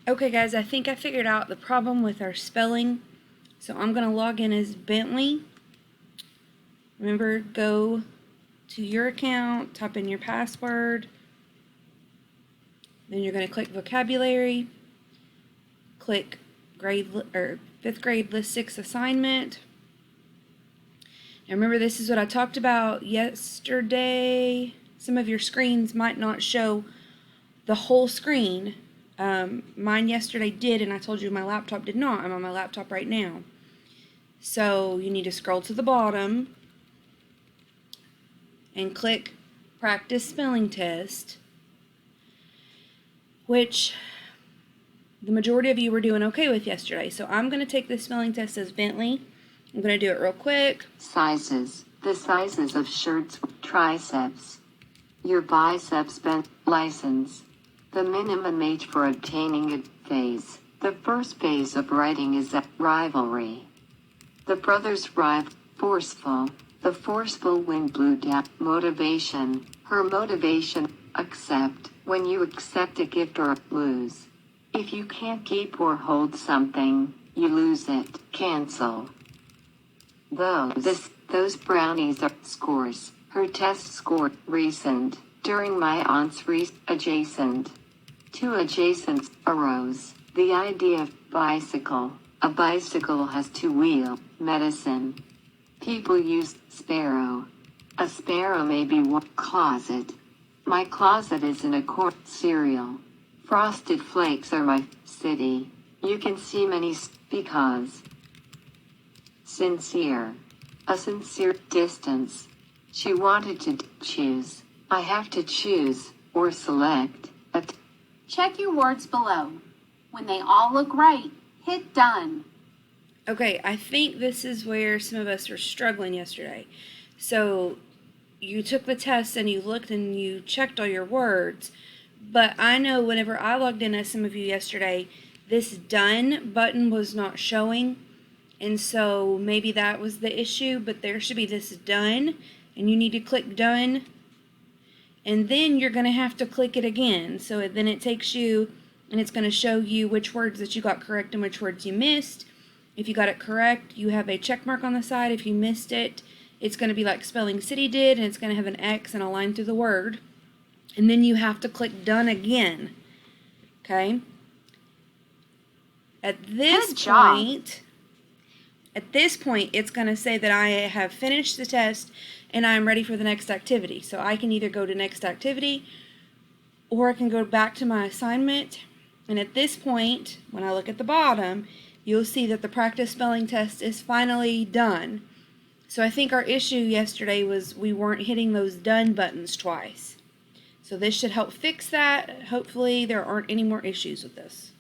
Okay guys, I think I figured out the problem with our spelling. So I'm going to log in as Bentley. Remember, go to your account, type in your password. Then you're going to click vocabulary. Click grade or 5th grade list 6 assignment. Now remember, this is what I talked about yesterday. Some of your screens might not show the whole screen. Mine yesterday did, and I told you my laptop did not. I'm on my laptop right now. So you need to scroll to the bottom and click practice spelling test, which the majority of you were doing okay with yesterday. So I'm going to take this spelling test as Bentley. I'm going to do it real quick. Sizes. The sizes of shirts. Triceps. Your biceps bent. License. The minimum age for obtaining a phase. The first phase of writing is a rivalry. The brothers rival. Forceful. The forceful wind blew down. Motivation. Her motivation. Accept. When you accept a gift or lose. If you can't keep or hold something, you lose it. Cancel. Those brownies are scores. Her test score. Recent. During my aunt's adjacent. Two adjacents arose. The idea of bicycle. A bicycle has two wheels. Medicine. People use sparrow. A sparrow may be one. Closet. My closet is in a cereal. Frosted Flakes are my city. You can see many because. Sincere. A sincere distance. She wanted to choose. I have to choose or select a. Check your words below. When they all look right, hit done. Okay, I think this is where some of us were struggling yesterday. So you took the test and you looked and you checked all your words, but I know whenever I logged in as some of you yesterday, this done button was not showing, and so maybe that was the issue, but there should be this done, and you need to click done, and then you're going to have to click it again. So then it takes you, and it's going to show you which words that you got correct and which words you missed. If you got it correct, you have a check mark on the side. If you missed it, it's going to be like Spelling City did, and it's going to have an X and a line through the word. And then you have to click done again. Okay? At this point, it's going to say that I have finished the test and I'm ready for the next activity. So I can either go to next activity or I can go back to my assignment. And at this point, when I look at the bottom, you'll see that the practice spelling test is finally done. So I think our issue yesterday was we weren't hitting those done buttons twice. So this should help fix that. Hopefully there aren't any more issues with this.